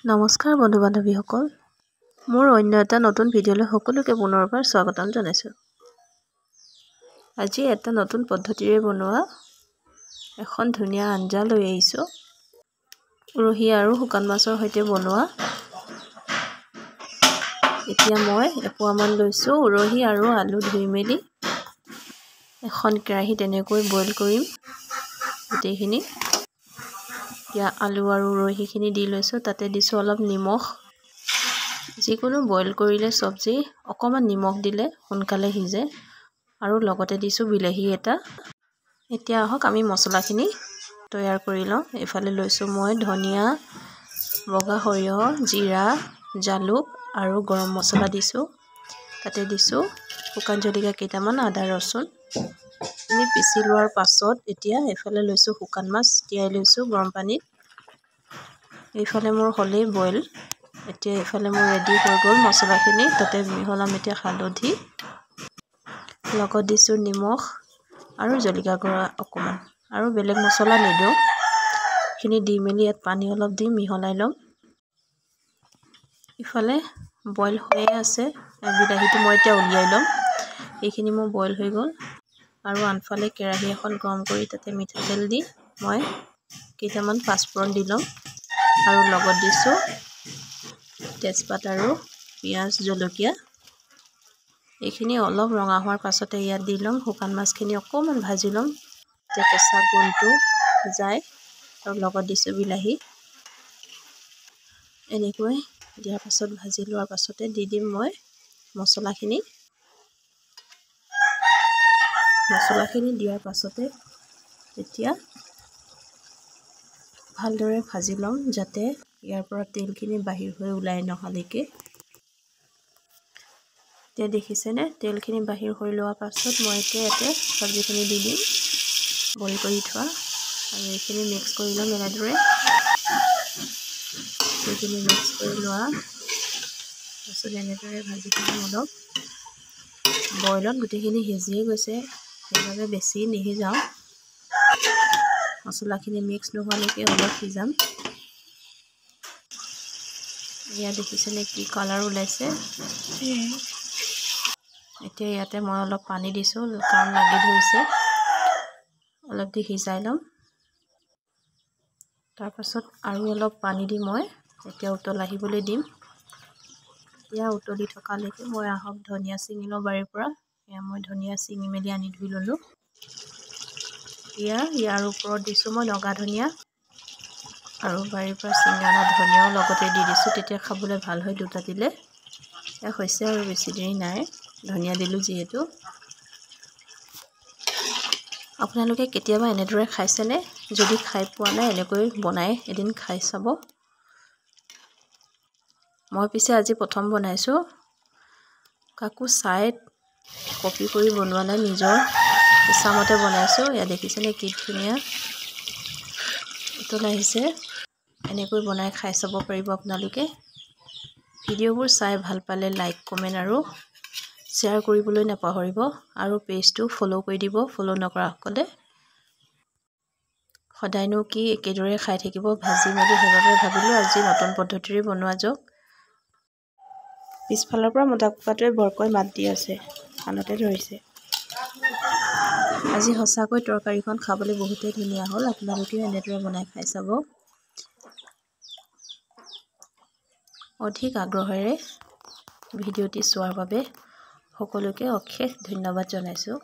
নমস্কাৰ বন্ধু বান্ধৱীসকল, মোৰ অন্য এটা নতুন ভিডিঅ'লৈ সকলোকে পুনৰবাৰ স্বাগতম জনাইছোঁ। আজি এটা নতুন পদ্ধতিৰে বনোৱা এখন ধুনীয়া আঞ্জা লৈ আহিছোঁ। উৰহি আৰু শুকান মাছৰ সৈতে বনোৱা। এতিয়া মই এপোৱামান লৈছোঁ উৰহি আৰু আলু ধুই মেলি এখন কেৰাহীত এনেকৈ বইল কৰিম গোটেইখিনি। এতিয়া আলু আৰু উৰহিখিনি দি লৈছোঁ, তাতে দিছোঁ অলপ নিমখ। যিকোনো বইল কৰিলে চব্জি অকণমান নিমখ দিলে সোনকালে সিজে। আৰু লগতে দিছোঁ বিলাহী এটা। এতিয়া আহক আমি মছলাখিনি তৈয়াৰ কৰি লওঁ। এইফালে লৈছোঁ মই ধনিয়া, বগা সৰিয়হ, জিৰা, জালুক আৰু গৰম মছলা দিছোঁ। তাতে দিছোঁ শুকান জলকীয়া কেইটামান, আদা ৰচুন পিচি লোৱাৰ পাছত এতিয়া এইফালে লৈছোঁ শুকান মাছ, তিয়াই লৈছোঁ গৰম পানীত। এইফালে মোৰ হ'লেই বইল। এতিয়া এইফালে মোৰ ৰেডি হৈ গ'ল মছলাখিনি। তাতে মিহলাম এতিয়া হালধি, লগত দিছোঁ নিমখ আৰু জলকীয়া গুড়া অকণমান, আৰু বেলেগ মছলা নিদিওঁ। এইখিনি দি মেলি ইয়াত পানী অলপ দি মিহলাই ল'ম। ইফালে বইল হৈয়ে আছে, বিলাহীটো মই এতিয়া উলিয়াই ল'ম। এইখিনি মোৰ বইল হৈ গ'ল। আৰু আনফালে কেৰাহী এখন গৰম কৰি তাতে মিঠাতেল দি মই কেইটামান পাঁচফোৰণ দি ল'ম। আৰু লগত দিছোঁ তেজপাত আৰু পিঁয়াজ, জলকীয়া। এইখিনি অলপ ৰঙা হোৱাৰ পাছতে ইয়াত দি ল'ম শুকান মাছখিনি, অকণমান ভাজি ল'ম যাতে কেঁচা গোন্ধটো যায়। আৰু লগত দিছোঁ বিলাহী। এনেকৈ দিয়াৰ পাছত ভাজি লোৱাৰ পাছতে দি দিম মই মছলাখিনি। মছলাখিনি দিয়াৰ পাছতে এতিয়া ভালদৰে ভাজি ল'ম যাতে ইয়াৰ পৰা তেলখিনি বাহিৰ হৈ ওলাই নহালৈকে। এতিয়া দেখিছেনে তেলখিনি বাহিৰ হৈ লোৱাৰ পাছত মই এতিয়া ইয়াতে চব্জিখিনি দি দিম বইল কৰি থোৱা। আৰু এইখিনি মিক্স কৰি ল'ম এনেদৰে। এইখিনি মিক্স কৰি লোৱা পাছত এনেদৰে ভাজি থ'ম অলপ। বইলত গোটেইখিনি সিজিয়ে গৈছে, সেইবাবে বেছি নিসিজাওঁ। মছলাখিনি মিক্স নোহোৱালৈকে অলপ সিজাম। এয়া দেখিছেনে কি কালাৰ ওলাইছে। এতিয়া ইয়াতে মই অলপ পানী দিছোঁ কাৰণ লাগি ধৰিছে। অলপ দি সিজাই ল'ম। তাৰপাছত আৰু অলপ পানী দি মই এতিয়া উতল আহিবলৈ দিম। এতিয়া উতলি থকালৈকে মই আহক ধনিয়া ছিঙি লওঁ বাৰীৰ পৰা। এয়া মই ধনিয়া ছিঙি মেলি আনি ধুই ল'লোঁ। এতিয়া ইয়াৰ ওপৰত দিছোঁ মই নগা ধনিয়া আৰু বাৰীৰ পৰা ছিঙি অনা ধনিয়াও লগতে দি দিছোঁ, তেতিয়া খাবলৈ ভাল হয় দুটা দিলে। এয়া হৈছে আৰু বেছি দেৰি নাই, ধনিয়া দিলোঁ যিহেতু। আপোনালোকে কেতিয়াবা এনেদৰে খাইছেনে? যদি খাই পোৱা নাই এনেকৈ বনাই এদিন খাই চাব। মই পিছে আজি প্ৰথম বনাইছোঁ, কাকো চাই কপি কৰি বনোৱা নাই, নিজৰ ইচ্ছামতে বনাইছোঁ। এয়া দেখিছেনে কি ধুনীয়া উতল আহিছে। এনেকৈ বনাই খাই চাব পাৰিব আপোনালোকে। ভিডিঅ'বোৰ চাই ভাল পালে লাইক, কমেণ্ট আৰু শ্বেয়াৰ কৰিবলৈ নাপাহৰিব। আৰু পেজটো ফ'ল' কৰি দিব ফ'ল' নকৰাসকলে। সদায়নো কি একেদৰে খাই থাকিব ভাজি মেলি, সেইবাবে ভাবিলোঁ আজি নতুন পদ্ধতিৰে বনোৱা যাওক। পিছফালৰ পৰা মতা কুকুৰাটোৱে বৰকৈ মাত দি আছে, কাণতে ধৰিছে। আজি সঁচাকৈ তৰকাৰীখন খাবলৈ বহুতেই ধুনীয়া হ'ল। আপোনালোকেও এনেদৰে বনাই খাই চাব। অধিক আগ্ৰহেৰে ভিডিঅ'টি চোৱাৰ বাবে সকলোকে অশেষ ধন্যবাদ জনাইছোঁ।